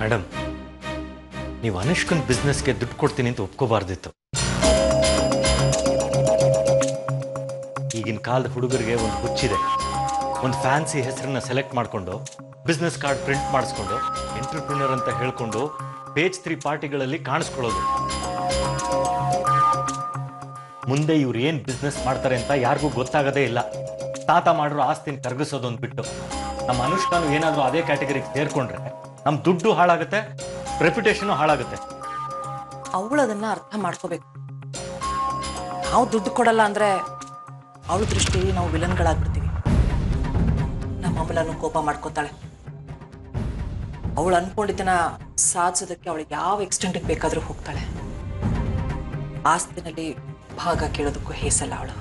Madam, ನೀವು ಅನುಷ್ಕನ್ ಬಿಸ್ನೆಸ್ಗೆ ದುಡ್ಡು ಕೊಡ್ತೀನಿ ಅಂತ ಒಪ್ಕೋಬಾರ್ದಿತ್ತು. ಈಗಿನ ಕಾಲದ ಹುಡುಗರಿಗೆ ಒಂದು ಹುಚ್ಚಿದೆ. ಒಂದು ಫ್ಯಾನ್ಸಿ ಹೆಸರನ್ನ ಸೆಲೆಕ್ಟ್ ಮಾಡಿಕೊಂಡು ಬಿಸ್ನೆಸ್ ಕಾರ್ಡ್ ಪ್ರಿಂಟ್ ಮಾಡಿಸ್ಕೊಂಡು ಎಂಟರ್ಪ್ರಿನರ್ ಅಂತ ಹೇಳ್ಕೊಂಡು ಪೇಜ್ 3 ಪಾರ್ಟಿಗಳಲ್ಲಿ ಕಾಣಿಸ್ಕೊಳ್ಳೋದು. ಮುಂದೆ ಇವ್ರು ಏನು ಬಿಸ್ನೆಸ್ ಮಾಡ್ತಾರೆ ಅಂತ ಯಾರಿಗೂ ಗೊತ್ತಾಗದೇ ಇಲ್ಲ. ತಾತ ಮಾಡಿರೋ ಆಸ್ತಿನ ಕರಗಿಸೋದೊಂದು ಬಿಟ್ಟು ನಮ್ಮ ಅನುಷ್ಕಾನು ಏನಾದರೂ ಅದೇ ಕ್ಯಾಟಗರಿಗೆ ಸೇರ್ಕೊಂಡ್ರೆ ನಮ್ಮ ದುಡ್ಡು ಹಾಳಾಗುತ್ತೆ, ರೆಪ್ಯುಟೇಷನು ಹಾಳಾಗುತ್ತೆ. ಅವಳು ಅದನ್ನ ಅರ್ಥ ಮಾಡ್ಕೋಬೇಕು. ನಾವು ದುಡ್ಡು ಕೊಡಲ್ಲ ಅಂದ್ರೆ ಅವಳ ದೃಷ್ಟಿಯಲ್ಲಿ ನಾವು ವಿಲನ್ಗಳಾಗ್ಬಿಡ್ತೀವಿ. ನಮ್ಮ ಅಮ್ಮಲನ್ನು ಕೋಪ ಮಾಡ್ಕೋತಾಳೆ. ಅವಳು ಅನ್ಕೊಂಡಿದ್ದನ್ನ ಸಾಧಿಸೋದಕ್ಕೆ ಅವಳಿಗೆ ಯಾವ ಎಕ್ಸ್ಟೆಂಟ್ಗೆ ಬೇಕಾದರೂ ಹೋಗ್ತಾಳೆ. ಆಸ್ತಿನಲ್ಲಿ ಭಾಗ ಕೇಳೋದಕ್ಕೂ ಹೇಸಲ್ಲ ಅವಳು.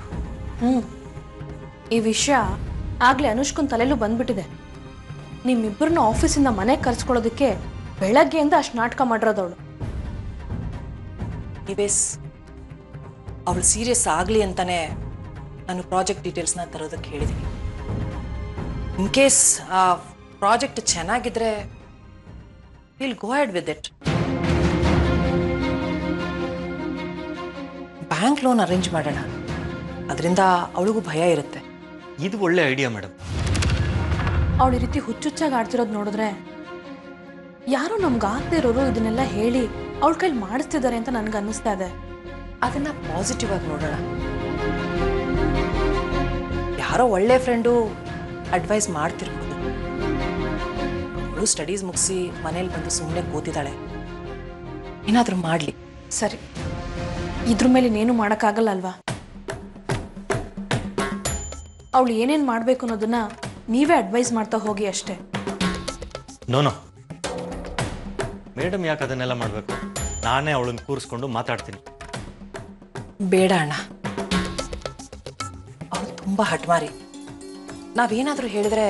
ಈ ವಿಷಯ ಆಗ್ಲೇ ಅನುಷ್ಕನ್ ತಲೆಯಲ್ಲೂ ಬಂದ್ಬಿಟ್ಟಿದೆ. ನಿಮ್ಮಿಬ್ಬರನ್ನ ಆಫೀಸಿಂದ ಮನೆಗೆ ಕರ್ಸ್ಕೊಳ್ಳೋದಕ್ಕೆ ಬೆಳಗ್ಗೆಯಿಂದ ಅಷ್ಟು ನಾಟಕ ಮಾಡಿರೋದವಳು. ನಿವೇಸ್ ಅವಳು ಸೀರಿಯಸ್ ಆಗಲಿ ಅಂತಾನೆ ನಾನು ಪ್ರಾಜೆಕ್ಟ್ ಡೀಟೇಲ್ಸ್ನ ತರೋದಕ್ಕೆ ಹೇಳಿದ್ದೀನಿ. ಇನ್ ಕೇಸ್ ಆ ಪ್ರಾಜೆಕ್ಟ್ ಚೆನ್ನಾಗಿದ್ರೆ will go ahead with it. Bank loan arrange ಮಾಡೋಣ. ಅದರಿಂದ ಅವಳಿಗೂ ಭಯ ಇರುತ್ತೆ. ಇದು ಒಳ್ಳೆ ಐಡಿಯಾ ಮೇಡಮ್. ಅವಳು ಈ ರೀತಿ ಹುಚ್ಚುಚ್ಚಾಗಿ ಆಡ್ತಿರೋದು ನೋಡಿದ್ರೆ ಯಾರೋ ನಮ್ಗೆ ಆಗದೆ ಇರೋರು ಇದನ್ನೆಲ್ಲ ಹೇಳಿ ಅವಳ ಕೈಲಿ ಮಾಡಿಸ್ತಿದ್ದಾರೆ ಅಂತ ನನ್ಗೆ ಅನ್ನಿಸ್ತಾ ಇದೆ. ಅದನ್ನ ಪಾಸಿಟಿವ್ ಆಗಿ ನೋಡೋಣ. ಯಾರೋ ಒಳ್ಳೆ ಫ್ರೆಂಡು ಅಡ್ವೈಸ್ ಮಾಡ್ತಿರ್ಬೋದು. ಅವಳು ಸ್ಟಡೀಸ್ ಮುಗಿಸಿ ಮನೇಲಿ ಬಂದು ಸುಮ್ಮನೆ ಕೂತಿದ್ದಾಳೆ. ಏನಾದರೂ ಮಾಡಲಿ. ಸರಿ, ಇದ್ರ ಮೇಲೆ ಇನ್ನೇನು ಮಾಡೋಕ್ಕಾಗಲ್ಲ ಅಲ್ವಾ? ಅವಳು ಏನೇನು ಮಾಡಬೇಕು ಅನ್ನೋದನ್ನ ನೀವೇ ಅಡ್ವೈಸ್ ಮಾಡ್ತಾ ಹೋಗಿ ಅಷ್ಟೇ. ನೋನೋ ಮೇಡಮ್, ಯಾಕೆ ಅದನ್ನೆಲ್ಲ ಮಾಡಬೇಕು? ನಾನೇ ಅವಳನ್ನು ಕೂರಿಸ್ಕೊಂಡು ಮಾತಾಡ್ತೀನಿ. ಬೇಡ ಅಣ್ಣ, ಅವಳು ತುಂಬ ಹಠಮಾರಿ. ನಾವೇನಾದರೂ ಹೇಳಿದ್ರೆ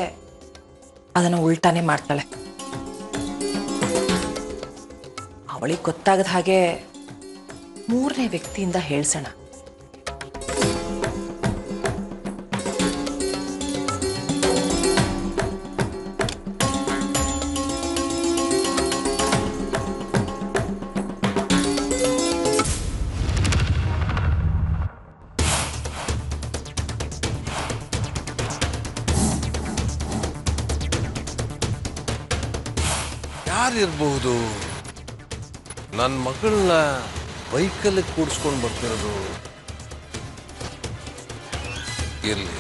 ಅದನ್ನು ಉಲ್ಟಾನೇ ಮಾಡ್ತಾಳೆ. ಅವಳಿಗೆ ಗೊತ್ತಾಗದ ಹಾಗೆ 3ನೇ ವ್ಯಕ್ತಿಯಿಂದ ಹೇಳ್ಸೋಣ. ಯಾರಿರ್ಬಹುದು ನನ್ನ ಮಗಳನ್ನ ಬೈಕಲ್ಲಿ ಕೂಡಿಸ್ಕೊಂಡು ಬರ್ತಿರೋದು? ಇರ್ಲಿ,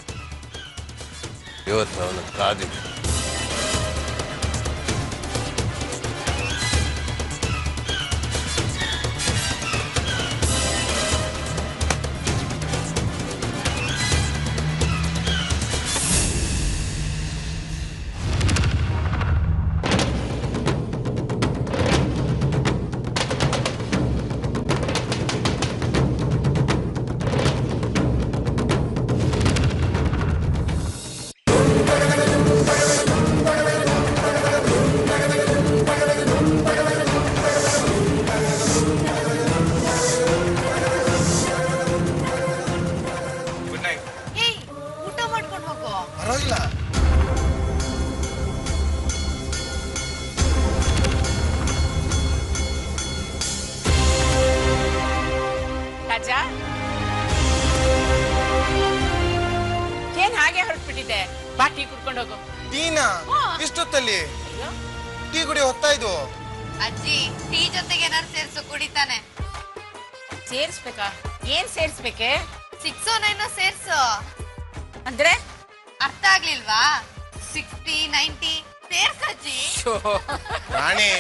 ಇವತ್ತು ಅವನ ಕಾದಿದೆ. ಏನ್ ಹಾಗೆ ಹೊರಟ್ಬಿಟ್ಟಿದೆ? ಬಾ, ಟೀ ಕುಡ್ಕೊಂಡು ಹೋಗು. ಟೀನಾ? ಇಷ್ಟೊತ್ತಲ್ಲಿ ಟೀ ಕುಡಿ ಹೊತ್ತಾ ಇದು? ಅಜ್ಜಿ, ಟೀ ಜೊತೆಗೆ ಏನಾರು ಸೇರ್ಸು, ಕುಡಿತಾನೆ. ಸೇರ್ಸ್ಬೇಕಾ? ಏನ್ ಸೇರ್ಸ್ಬೇಕೆ? 6 9 ಸೇರ್ಸು. ಅಂದ್ರೆ ಅರ್ಥ ಆಗ್ಲಿಲ್ವಾ? 60 90 ಸೇರ್ಸಜ್ಜಿ. ರಾಣಿ,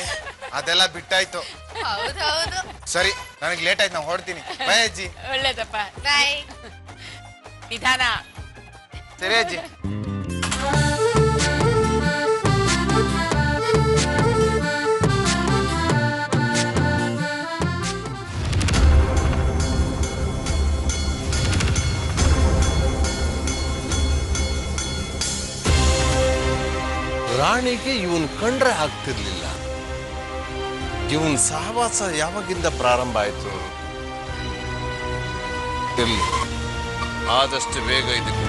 ಅದೆಲ್ಲ ಬಿಟ್ಟಾಯ್ತು. ಹೌದೌದು. ಸರಿ, ನನಗೆ ಲೇಟ್ ಆಯ್ತು, ನಾವು ಹೊರಡ್ತೀನಿ. ಬೈ ಅಜ್ಜಿ. ಒಳ್ಳೇದಪ್ಪ. ಬಾಯ್. ನಿಧಾನ. ಸರಿ ಅಜ್ಜಿ. ರಾಣಿಗೆ ಇವನ್ ಕಂಡ್ರೆ ಆಗ್ತಿರ್ಲಿಲ್ಲ. ಇವನ್ ಸಹವಾಸ ಯಾವಾಗಿಂದ ಪ್ರಾರಂಭ ಆಯ್ತು? ಇರ್ಲಿ, ಆದಷ್ಟು ಬೇಗ ಇದಕ್ಕೆ